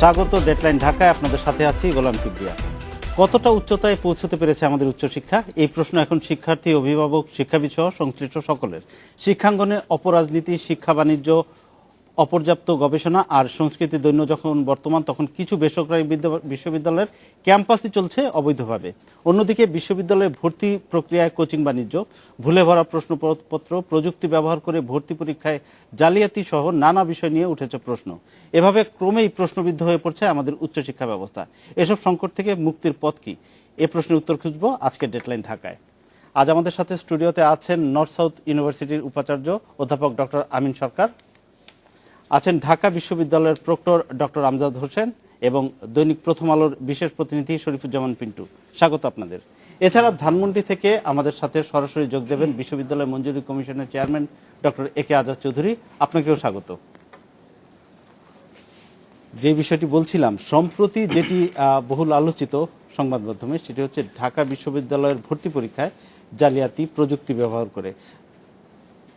স্বাগত ডেডলাইন ঢাকায়, আপনাদের সাথে আছি গোলাম কিবরিয়া। কতটা উচ্চতায় পৌঁছতে পেরেছে আমাদের উচ্চশিক্ষা? এই প্রশ্ন এখন শিক্ষার্থী, অভিভাবক, শিক্ষাবিদ সহ সংশ্লিষ্ট সকলের। শিক্ষাঙ্গনে অপরাজনীতি, শিক্ষা বাণিজ্য, অপর্যাপ্ত গবেষণা আর সংস্কৃতি দৈন্য যখন বর্তমান, তখন কিছু বেসরকারি বিশ্ববিদ্যালয়ের ক্যাম্পাসই চলছে অবৈধভাবে। অন্যদিকে বিশ্ববিদ্যালয়ে ভর্তি প্রক্রিয়ায় কোচিং বাণিজ্য, ভুলে ভরা প্রশ্নপত্র, প্রযুক্তি ব্যবহার করে ভর্তি পরীক্ষায় জালিয়াতি সহ নানা বিষয় নিয়ে উঠেছে প্রশ্ন। এভাবে ক্রমেই প্রশ্নবিদ্ধ হয়ে পড়ছে আমাদের উচ্চশিক্ষা ব্যবস্থা। এসব সংকট থেকে মুক্তির পথ কি? এ প্রশ্নের উত্তর খুঁজব আজকের ডেডলাইন ঢাকায়। আজ আমাদের সাথে স্টুডিওতে আছেন নর্থ সাউথ ইউনিভার্সিটির উপাচার্য অধ্যাপক ডক্টর আমিন সরকার, আছেন ঢাকা বিশ্ববিদ্যালয়ের প্রক্টর ডক্টর আমজাদ হোসেন এবং দৈনিক প্রথম আলোর বিশেষ প্রতিনিধি শরীফুজ্জামান পিন্টু। স্বাগত আপনাদের। এছাড়া ধানমন্ডি থেকে আমাদের সাথে সরাসরি যোগ দেবেন বিশ্ববিদ্যালয় মঞ্জুরি কমিশনের চেয়ারম্যান ডক্টর এ কে আজাদ চৌধুরী। আপনাকেও স্বাগত। যে বিষয়টি বলছিলাম, সম্প্রতি যেটি বহুল আলোচিত সংবাদ মাধ্যমে, সেটি হচ্ছে ঢাকা বিশ্ববিদ্যালয়ের ভর্তি পরীক্ষায় জালিয়াতি প্রযুক্তি ব্যবহার করে।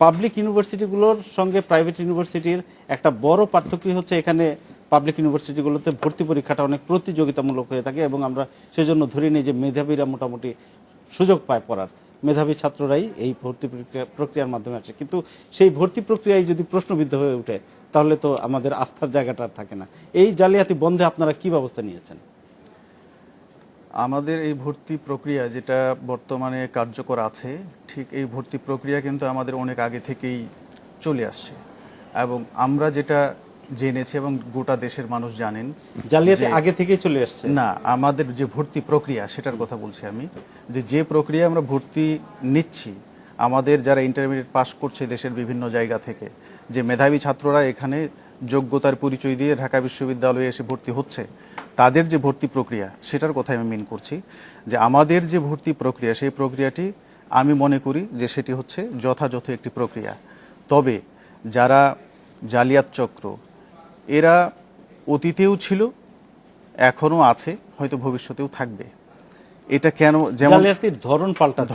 পাবলিক ইউনিভার্সিটিগুলোর সঙ্গে প্রাইভেট ইউনিভার্সিটির একটা বড় পার্থক্য হচ্ছে এখানে পাবলিক ইউনিভার্সিটিগুলোতে ভর্তি পরীক্ষাটা অনেক প্রতিযোগিতামূলক হয়ে থাকে এবং আমরা সেজন্য ধরে নিই যে মেধাবীরা মোটামুটি সুযোগ পায় পড়ার। মেধাবী ছাত্ররাই এই ভর্তি প্রক্রিয়ার মাধ্যমে আসে, কিন্তু সেই ভর্তি প্রক্রিয়ায় যদি প্রশ্নবিদ্ধ হয়ে ওঠে তাহলে তো আমাদের আস্থার জায়গাটা আর থাকে না। এই জালিয়াতি বন্ধে আপনারা কি ব্যবস্থা নিয়েছেন? আমাদের এই ভর্তি প্রক্রিয়া যেটা বর্তমানে কার্যকর আছে, ঠিক এই ভর্তি প্রক্রিয়া কিন্তু আমাদের অনেক আগে থেকেই চলে আসছে এবং আমরা যেটা জেনেছি এবং গোটা দেশের মানুষ জানেন, জালিয়াতি আগে থেকেই চলে আসছে। না, আমাদের যে ভর্তি প্রক্রিয়া সেটার কথা বলছি আমি, যে প্রক্রিয়া আমরা ভর্তি নিচ্ছি, আমাদের যারা ইন্টারমিডিয়েট পাস করছে দেশের বিভিন্ন জায়গা থেকে, যে মেধাবী ছাত্ররা এখানে যোগ্যতার পরিচয় দিয়ে ঢাকা বিশ্ববিদ্যালয়ে এসে ভর্তি হচ্ছে, তাদের যে ভর্তি প্রক্রিয়া সেটার কথা আমি মিন করছি। যে আমাদের যে ভর্তি প্রক্রিয়া, সেই প্রক্রিয়াটি আমি মনে করি যে সেটি হচ্ছে যথাযথ একটি প্রক্রিয়া। তবে যারা জালিয়াত চক্র, এরা অতীতেও ছিল, এখনও আছে, হয়তো ভবিষ্যতেও থাকবে। এটা কেন? যেমন জালিয়াতির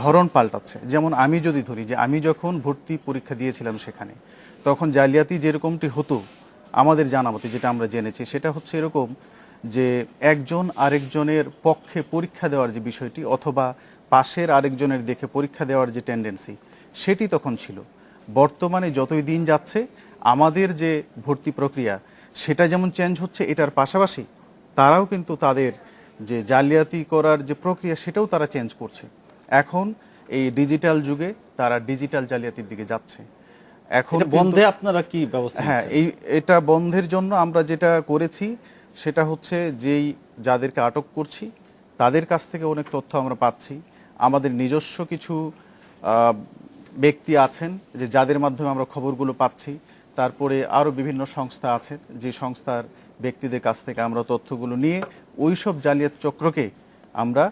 ধরন পাল্টাচ্ছে। যেমন আমি যদি ধরি যে আমি যখন ভর্তি পরীক্ষা দিয়েছিলাম সেখানে, তখন জালিয়াতি যেরকমটি হতো আমাদের জানা মতে, যেটা আমরা জেনেছি, সেটা হচ্ছে এরকম যে একজন আরেকজনের পক্ষে পরীক্ষা দেওয়ার যে বিষয়টি, অথবা পাশের আরেকজনের দেখে পরীক্ষা দেওয়ার যে টেন্ডেন্সি, সেটি তখন ছিল। বর্তমানে যতই দিন যাচ্ছে আমাদের যে ভর্তি প্রক্রিয়া সেটা যেমন চেঞ্জ হচ্ছে, এটার পাশাপাশি তারাও কিন্তু তাদের যে জালিয়াতি করার যে প্রক্রিয়া সেটাও তারা চেঞ্জ করছে। এখন এই ডিজিটাল যুগে তারা ডিজিটাল জালিয়াতির দিকে যাচ্ছে। এখন বন্ধে আপনারা কি ব্যবস্থা? হ্যাঁ, এটা বন্ধের জন্য আমরা যেটা করেছি সেটা হচ্ছে যাদেরকে আটক করছি তাদের কাছ থেকে অনেক তথ্য আমরা পাচ্ছি। আমাদের নিজস্ব কিছু ব্যক্তি আছেন যে যাদের মাধ্যমে আমরা খবরগুলো পাচ্ছি। তারপরে আরও বিভিন্ন সংস্থা আছে, যে সংস্থার ব্যক্তিদের কাছ থেকে আমরা তথ্যগুলো নিয়ে ওইসব জালিয়াত চক্রকে আমরা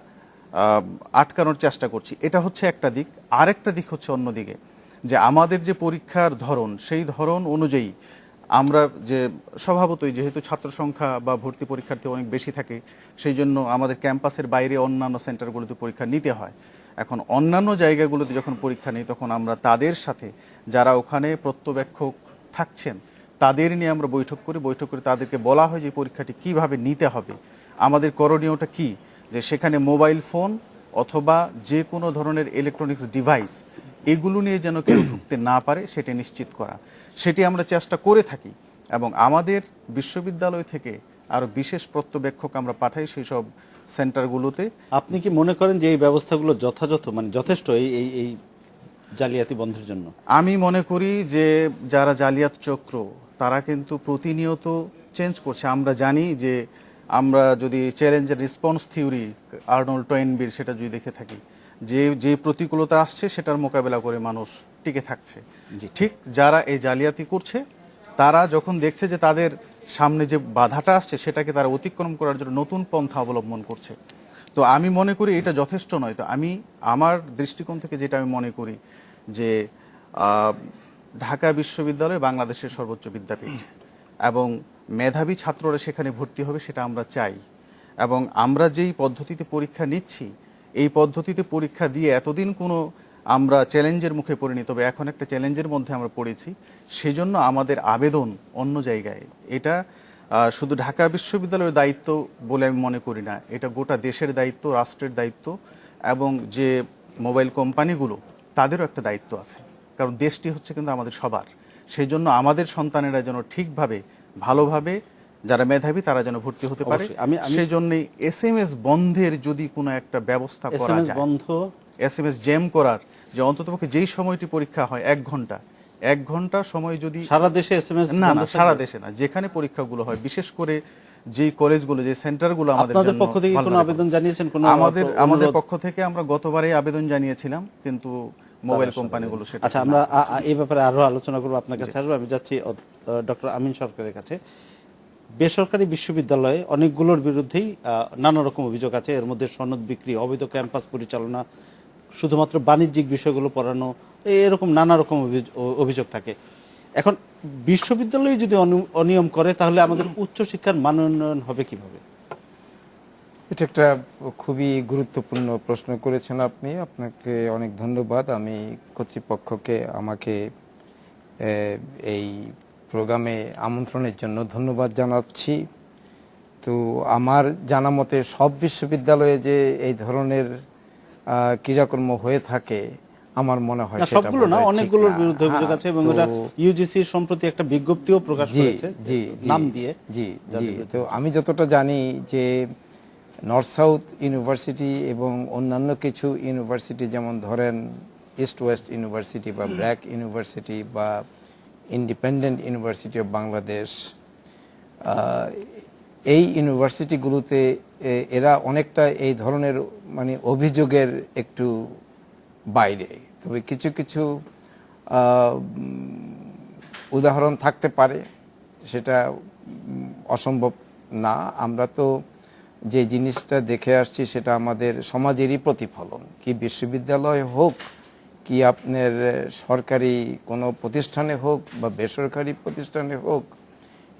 আটকানোর চেষ্টা করছি। এটা হচ্ছে একটা দিক। আরেকটা দিক হচ্ছে অন্যদিকে, যে আমাদের যে পরীক্ষার ধরন, সেই ধরন অনুযায়ী আমরা যে স্বভাবতই যেহেতু ছাত্র সংখ্যা বা ভর্তি পরীক্ষার্থী অনেক বেশি থাকে, সেই জন্য আমাদের ক্যাম্পাসের বাইরে অন্যান্য সেন্টারগুলোতে পরীক্ষা নিতে হয়। এখন অন্যান্য জায়গাগুলোতে যখন পরীক্ষা নিই, তখন আমরা তাদের সাথে, যারা ওখানে প্রত্যবেক্ষক থাকছেন, তাদের নিয়ে আমরা বৈঠক করে তাদেরকে বলা হয় যে পরীক্ষাটি কিভাবে নিতে হবে, আমাদের করণীয়টা কি, যে সেখানে মোবাইল ফোন অথবা যে কোনো ধরনের ইলেকট্রনিক্স ডিভাইস এগুলো নিয়ে যেন কেউ ঢুকতে না পারে সেটা নিশ্চিত করা। সেটি আমরা চেষ্টা করে থাকি এবং আমাদের বিশ্ববিদ্যালয় থেকে আরও বিশেষ পর্যবেক্ষক আমরা পাঠাই সেই সব সেন্টারগুলোতে। আপনি কি মনে করেন যে এই ব্যবস্থাগুলো যথাযথ, মানে যথেষ্ট এই জালিয়াতি বন্ধের জন্য? আমি মনে করি যে যারা জালিয়াত চক্র তারা কিন্তু প্রতিনিয়ত চেঞ্জ করছে। আমরা জানি যে আমরা যদি চ্যালেঞ্জের রেসপন্স থিওরি আর্নল্ড টয়েনবির সেটা যদি দেখে থাকি, যে প্রতিকূলতা আসছে সেটার মোকাবেলা করে মানুষ টিকে থাকছে। ঠিক যারা এই জালিয়াতি করছে তারা যখন দেখছে যে তাদের সামনে যে বাধাটা আসছে সেটাকে তারা অতিক্রম করার জন্য নতুন পন্থা অবলম্বন করছে। তো আমি মনে করি এটা যথেষ্ট নয়। তো আমি আমার দৃষ্টিকোণ থেকে যেটা আমি মনে করি যে ঢাকা বিশ্ববিদ্যালয় বাংলাদেশের সর্বোচ্চ বিদ্যাপীঠ এবং মেধাবী ছাত্ররা সেখানে ভর্তি হবে সেটা আমরা চাই। এবং আমরা যেই পদ্ধতিতে পরীক্ষা নিচ্ছি, এই পদ্ধতিতে পরীক্ষা দিয়ে এতদিন কোনো আমরা চ্যালেঞ্জের মুখে পড়িনি, তবে এখন একটা চ্যালেঞ্জের মধ্যে আমরা পড়েছি। সেজন্য আমাদের আবেদন অন্য জায়গায়। এটা শুধু ঢাকা বিশ্ববিদ্যালয়ের দায়িত্ব বলে আমি মনে করি না, এটা গোটা দেশের দায়িত্ব, রাষ্ট্রের দায়িত্ব, এবং যে মোবাইল কোম্পানিগুলো তাদেরও একটা দায়িত্ব আছে, কারণ দেশটি হচ্ছে কিন্তু আমাদের সবার। সেই জন্য আমাদের সন্তানেরা যেন ঠিকভাবে ভালোভাবে, যারা মেধাবী তারা যেন ভর্তি হতে পারে। অবশ্যই। আমি সেই জন্যই SMS বন্ধের যদি কোনো একটা ব্যবস্থা করা এসএমএস যায়, বন্ধ, SMS জ্যাম করার, যে অন্ততপক্ষে যেই সময়টি পরীক্ষা হয় 1 ঘন্টা সময় যদি সারা দেশে এসএমএস না না সারা দেশে না, যেখানে পরীক্ষাগুলো হয়, বিশেষ করে যেই কলেজগুলো, যে সেন্টারগুলো আমাদের আপনাদের জন্য পক্ষ থেকে কোনো vulnerable। আবেদন জানিয়েছেন? কোনো আমাদের অনুরোধ? পক্ষ থেকে আমরা গতবারে আবেদন জানিয়েছিলাম, কিন্তু মোবাইল কোম্পানিগুলো সেটা আচ্ছা, আমরা এই ব্যাপারে আরো আলোচনা করবো, আপনার কাছে আসবো। আমি যাচ্ছি ডক্টর আমিন সরকারের কাছে। বেসরকারি বিশ্ববিদ্যালয়ে অনেকগুলোর বিরুদ্ধেই নানা রকম অভিযোগ আছে, এর মধ্যে সনদ বিক্রি, অবৈধ ক্যাম্পাস পরিচালনা, শুধুমাত্র বাণিজ্যিক বিষয়গুলো পড়ানো, এরকম নানা রকম অভিযোগ থাকে। এখন বিশ্ববিদ্যালয় যদি অনিয়ম করে, তাহলে আমাদের উচ্চশিক্ষার মান উন্নয়ন হবে কিভাবে? এটা একটা খুবই গুরুত্বপূর্ণ প্রশ্ন করেছেন আপনি, আপনাকে অনেক ধন্যবাদ। আমি কর্তৃপক্ষকে আমাকে এই প্রোগ্রামে আমন্ত্রণের জন্য ধন্যবাদ জানাচ্ছি। তো আমার জানা মতে সব বিশ্ববিদ্যালয়ে যে এই ধরনের ক্রিয়াকর্ম হয়ে থাকে, আমার মনে হয় না, সেটা সবগুলো না, বোধহয় ঠিক অনেকগুলোর না। বিরুদ্ধে অভিযোগ হ্যাঁ, আছে, এবং তো এটা ইউজিসি সম্প্রতি একটা বিজ্ঞপ্তিও প্রকাশ জি করেছে জি নাম দিয়ে। জি যাদের জি বিরুদ্ধে তো আমি যতটা জানি যে নর্থ সাউথ ইউনিভার্সিটি এবং অন্যান্য কিছু ইউনিভার্সিটি, যেমন ধরেন ইস্ট ওয়েস্ট ইউনিভার্সিটি বা ব্র্যাক ইউনিভার্সিটি বা ইন্ডিপেন্ডেন্ট ইউনিভার্সিটি অফ বাংলাদেশ, এই ইউনিভার্সিটিগুলোতে এরা অনেকটা এই ধরনের মানে অভিযোগের একটু বাইরে। তবে কিছু কিছু উদাহরণ থাকতে পারে, সেটা অসম্ভব না। আমরা তো যে জিনিসটা দেখে আসছি সেটা আমাদের সমাজেরই প্রতিফলন, কি বিশ্ববিদ্যালয় হোক, কি আপনার সরকারি কোনো প্রতিষ্ঠানে হোক বা বেসরকারি প্রতিষ্ঠানে হোক,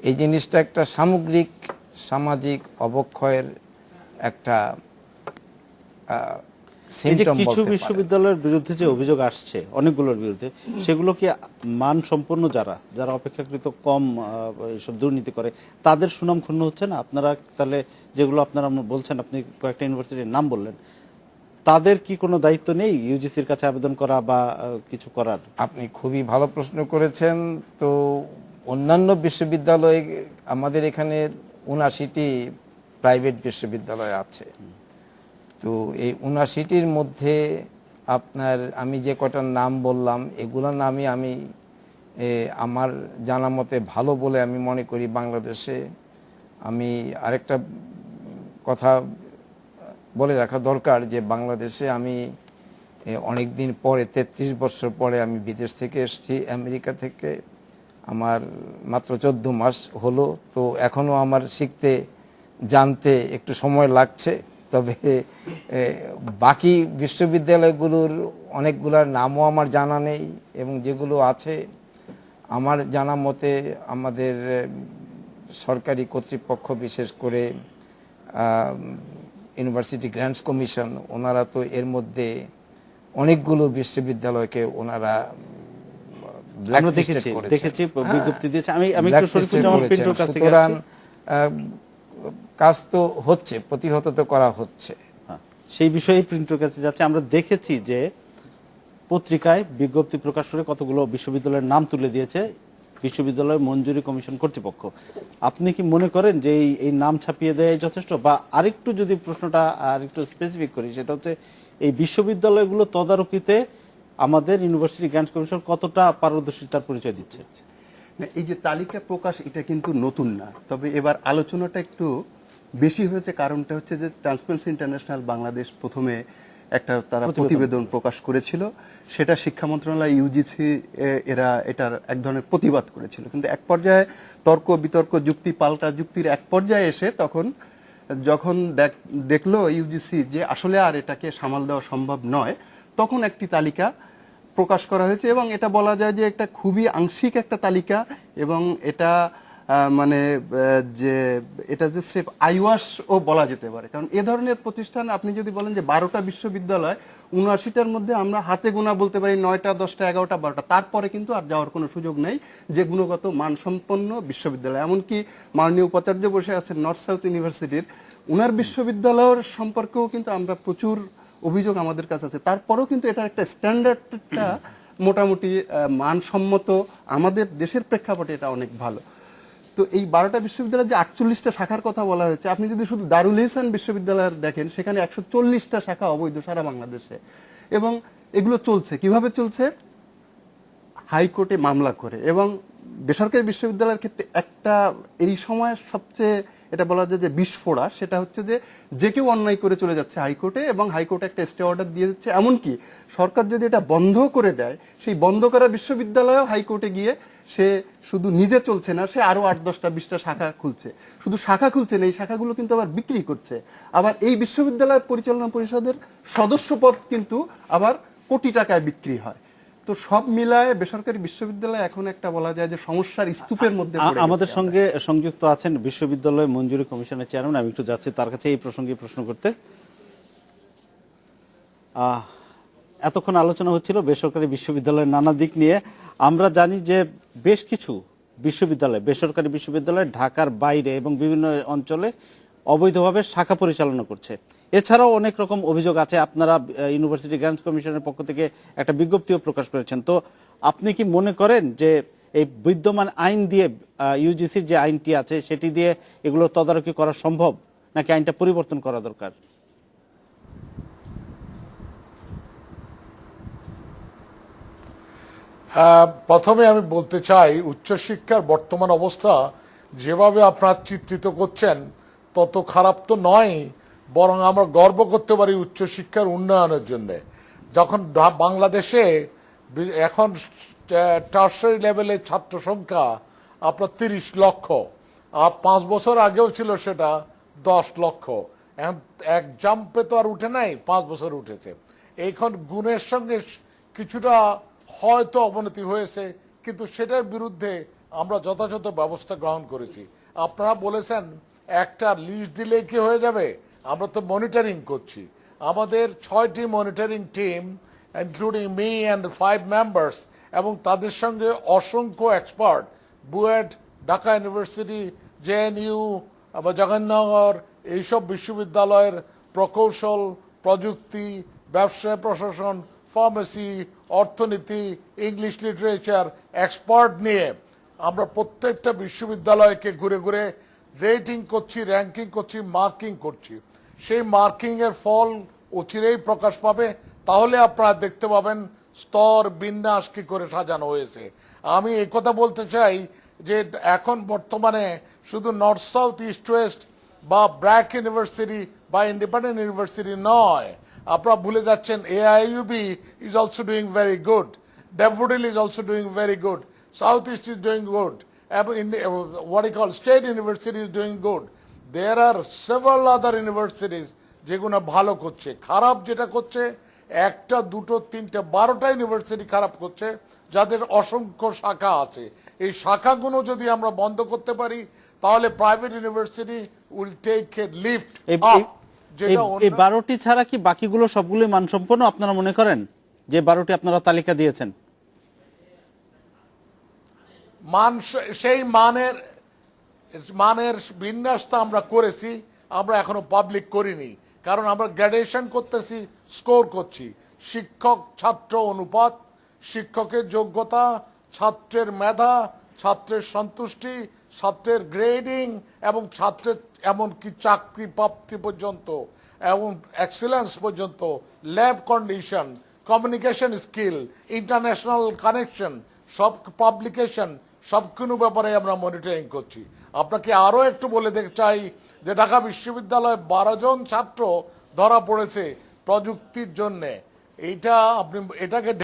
এই জিনিসটা একটা সামগ্রিক সামাজিক অবক্ষয়ের একটা এই যে symptom কিছু বলতে পারেন। বিশ্ববিদ্যালয়ের বিরুদ্ধে যে অভিযোগ আসছে অনেকগুলোর বিরুদ্ধে, সেগুলো কি মান সম্পন্ন যারা যারা অপেক্ষাকৃত কম এইসব দুর্নীতি করে, তাদের সুনাম ক্ষুণ্ণ হচ্ছে না? আপনারা তাহলে যেগুলো আপনারা বলছেন, আপনি কয়েকটা ইউনিভার্সিটির নাম বললেন, তাদের কি কোনো দায়িত্ব নেই ইউজিসির কাছে আবেদন করা বা কিছু করার? আপনি খুবই ভালো প্রশ্ন করেছেন। তো অন্যান্য বিশ্ববিদ্যালয়ে আমাদের এখানে ৭৯টি প্রাইভেট বিশ্ববিদ্যালয় আছে। তো এই ৭৯টির মধ্যে আপনার আমি যে কটার নাম বললাম, এগুলোর নামই আমি আমার জানা মতে ভালো বলে আমি মনে করি বাংলাদেশে। আমি আরেকটা কথা বলে রাখা দরকার যে বাংলাদেশে আমি অনেক দিন পরে, ৩৩ বছর পরে আমি বিদেশ থেকে এসেছি, আমেরিকা থেকে। আমার মাত্র 14 মাস হলো, তো এখনও আমার শিখতে জানতে একটু সময় লাগছে। তবে বাকি বিশ্ববিদ্যালয়গুলোর অনেকগুলোর নামও আমার জানা নেই, এবং যেগুলো আছে আমার জানা মতে আমাদের সরকারি কর্তৃপক্ষ, বিশেষ করে ইউনিভার্সিটি গ্র্যান্টস কমিশন, ওনারা তো এর মধ্যে অনেকগুলো বিশ্ববিদ্যালয়কে ওনারা আমরা দেখেছি বিজ্ঞপ্তি দিয়েছে। আমি একটু শরীফুজ্জামান পিন্টুর কাছ থেকে সুতরাং কাজ তো হচ্ছে, প্রতিহত তো করা হচ্ছে। সেই বিষয়ে প্রিন্টুর কাছে যাচ্ছে। আমরা দেখেছি যে পত্রিকায় বিজ্ঞপ্তি প্রকাশ করে কতগুলো বিশ্ববিদ্যালয়ের নাম তুলে দিয়েছে বিশ্ববিদ্যালয় মঞ্জুরি কমিশন কর্তৃপক্ষ। আপনি কি মনে করেন যে এই নাম ছাপিয়ে দেয় যথেষ্ট, বা আরেকটু যদি প্রশ্নটা আরেকটু স্পেসিফিক করি, সেটা হচ্ছে এই বিশ্ববিদ্যালয়গুলো তদারকিতে আমাদের ইউনিভার্সিটি গ্র্যান্টস কমিশন কতটা পারদর্শিতার পরিচয় দিচ্ছে? না, এই যে তালিকা প্রকাশ, এটা কিন্তু নতুন না, তবে এবার আলোচনাটা একটু বেশি হয়েছে। কারণটা হচ্ছে যে ট্রান্সপারেন্সি ইন্টারন্যাশনাল বাংলাদেশ প্রথমে একটা তারা প্রতিবেদন প্রকাশ করেছিল, সেটা শিক্ষা মন্ত্রণালয়, ইউজিসি এরা এটার এক ধরনের প্রতিবাদ করেছিল। কিন্তু এক পর্যায়ে তর্ক বিতর্ক, যুক্তি পাল্টা যুক্তির এক পর্যায়ে এসে যখন দেখলো ইউজিসি যে আসলে আর এটাকে সামাল দেওয়া সম্ভব নয়, তখন একটি তালিকা প্রকাশ করা হয়েছে। এবং এটা বলা যায় যে একটা খুবই আংশিক একটা তালিকা, এবং এটা মানে যে এটা যে স্রেফ আইওয়াসও বলা যেতে পারে, কারণ এ ধরনের প্রতিষ্ঠান আপনি যদি বলেন যে 12টা বিশ্ববিদ্যালয় 79টার মধ্যে আমরা হাতে গোনা বলতে পারি 9টা 10টা 11টা 12টা, তারপরে কিন্তু আর যাওয়ার কোনো সুযোগ নেই যে গুণগত মানসম্পন্ন বিশ্ববিদ্যালয়। এমনকি মাননীয় উপাচার্য বসে আছেন নর্থ সাউথ ইউনিভার্সিটির, উনার বিশ্ববিদ্যালয়ের সম্পর্কেও কিন্তু আমরা প্রচুর অভিযোগ আমাদের কাছে আছে, তারপরেও কিন্তু এটা একটা স্ট্যান্ডার্ডটা মোটামুটি মানসম্মত, আমাদের দেশের প্রেক্ষাপটে এটা অনেক ভালো। তো এই 12টা বিশ্ববিদ্যালয়ের যে 48টা শাখার কথা বলা হয়েছে, আপনি যদি শুধু দারুল ইহসান বিশ্ববিদ্যালয়ের দেখেন, সেখানে 140টা শাখা অবৈধ সারা বাংলাদেশে, এবং এগুলো চলছে কিভাবে চলছে, হাইকোর্টে মামলা করে। এবং বেসরকারি বিশ্ববিদ্যালয়ের ক্ষেত্রে একটা এই সময়ের সবচেয়ে এটা বলা যায় যে বিস্ফোরা, সেটা হচ্ছে যে যে কেউ অন্যায় করে চলে যাচ্ছে হাইকোর্টে, এবং হাইকোর্টে একটা স্টে অর্ডার দিয়ে দিচ্ছে। এমনকি সরকার যদি এটা বন্ধ করে দেয়, সেই বন্ধ করা বিশ্ববিদ্যালয়েও হাইকোর্টে গিয়ে সে শুধু নিজে চলছে না, সে আরো 8, 10টা 20টা শাখা খুলছে। শুধু শাখা খুলছে না, এই শাখাগুলো কিন্তু আবার বিক্রি করছে। আবার এই বিশ্ববিদ্যালয়ের পরিচালনা পরিষদের সদস্য পদ কিন্তু আবার কোটি টাকায় বিক্রি হয়। তো সব মিলায় বেসরকারি বিশ্ববিদ্যালয় এখন একটা বলা যায় যে সমস্যার স্তূপের মধ্যে পড়ে গেছে। আমাদের সঙ্গে সংযুক্ত আছেন বিশ্ববিদ্যালয় মঞ্জুরি কমিশনের চেয়ারম্যান, আমি একটু যাচ্ছি তার কাছে এই প্রসঙ্গে প্রশ্ন করতে। এতক্ষণ আলোচনা হচ্ছিল বেসরকারি বিশ্ববিদ্যালয়ের নানা দিক নিয়ে। আমরা জানি যে বেশ কিছু বিশ্ববিদ্যালয়, বেসরকারি বিশ্ববিদ্যালয় ঢাকার বাইরে এবং বিভিন্ন অঞ্চলে অবৈধভাবে শাখা পরিচালনা করছে। এছাড়াও অনেক রকম অভিযোগ আছে। আপনারা ইউনিভার্সিটি গ্রান্টস কমিশনের পক্ষ থেকে একটা বিজ্ঞপ্তিও প্রকাশ করেছেন। তো আপনি কি মনে করেন যে এই বিদ্যমান আইন দিয়ে, ইউজিসির যে আইনটি আছে সেটি দিয়ে এগুলো তদারকি করা সম্ভব, নাকি আইনটা পরিবর্তন করা দরকার? প্রথমে আমি বলতে চাই, উচ্চশিক্ষার বর্তমান অবস্থা যেভাবে আপনারা চিত্রিত করছেন তত খারাপ তো নয়, বরং আমরা গর্ব করতে পারি উচ্চশিক্ষার উন্নয়নের জন্য। যখন বাংলাদেশে এখন টার্সারি লেভেলের ছাত্র সংখ্যা আপনার 30 লক্ষ, আর 5 বছর আগেও ছিল সেটা 10 লক্ষ, এখন এক জাম্পে তো আর উঠে নাই, 5 বছর উঠেছে। এখন গুণের সঙ্গে কিছুটা হয়তো অবনতি হয়েছে, কিন্তু সেটার বিরুদ্ধে আমরা যথাযথ ব্যবস্থা গ্রহণ করেছি। আপনারা বলেছেন একটা লিস্ট দিলেই কি হয়ে যাবে, আমরা তো মনিটরিং করছি। আমাদের 6টি monitoring team including me and 5 members, এবং তাদের সঙ্গে অসংখ্য expert, BUET, Dhaka university, JNU, Jahangirnagar, এইসব বিশ্ববিদ্যালয়ের প্রকৌশল, প্রযুক্তি, ব্যবসায় প্রশাসন, ফার্মেসি, অর্থনীতি, ইংলিশ লিটারেচার এক্সপার্ট নিয়ে আমরা প্রত্যেকটা বিশ্ববিদ্যালয়কে ঘুরে ঘুরে রেটিং করছি, র্যাঙ্কিং করছি, মার্কিং করছি। সেই মার্কিংয়ের ফল অচিরেই প্রকাশ পাবে, তাহলে আপনারা দেখতে পাবেন স্তর বিন্যাস কি করে সাজানো হয়েছে। আমি এই কথা বলতে চাই যে এখন বর্তমানে শুধু নর্থ সাউথ ইস্ট ওয়েস্ট বা ব্র্যাক ইউনিভার্সিটি বা ইন্ডিপেন্ডেন্ট ইউনিভার্সিটি নয়, আপনারা ভুলে যাচ্ছেন AIUB is also doing very good, Daffodil is also doing very good, Southeast is doing good, what you call State University is doing good. There are several other universities যেগুলো ভালো করছে। খারাপ যেটা করছে 1টা 2টো 3টে 12টা ইউনিভার্সিটি খারাপ করছে, যাদের অসংখ্য শাখা আছে। এই শাখাগুলো যদি আমরা বন্ধ করতে পারি, তাহলে private university will take a lift up. এই 12টি ছাড়া কি বাকিগুলো সবগুলোই মানসম্পন্ন আপনারা মনে করেন, যে 12টি আপনারা তালিকা দিয়েছেন? সেই মানের বিন্যাসটা আমরা করেছি, আমরা এখনো পাবলিক করিনি, কারণ আমরা গ্র্যাডুয়েশন করতেছি, স্কোর করছি। শিক্ষক ছাত্র অনুপাত, শিক্ষকের যোগ্যতা, ছাত্রের মেধা, ছাত্রের সন্তুষ্টি, ছাত্রের গ্রেডিং, এবং ছাত্রের এমনকি চাকরি প্রাপ্তি পর্যন্ত এবং এক্সেলেন্স পর্যন্ত, lab condition, communication skill, international connection, সব পাবলিকেশন, সবকিছু ব্যাপারে আমরা মনিটরিং করছি। আপনাকে আরও একটু বলে দেখতে চাই যে ঢাকা বিশ্ববিদ্যালয়ে 12 জন ছাত্র ধরা পড়েছে প্রযুক্তির জন্যে। এটাকে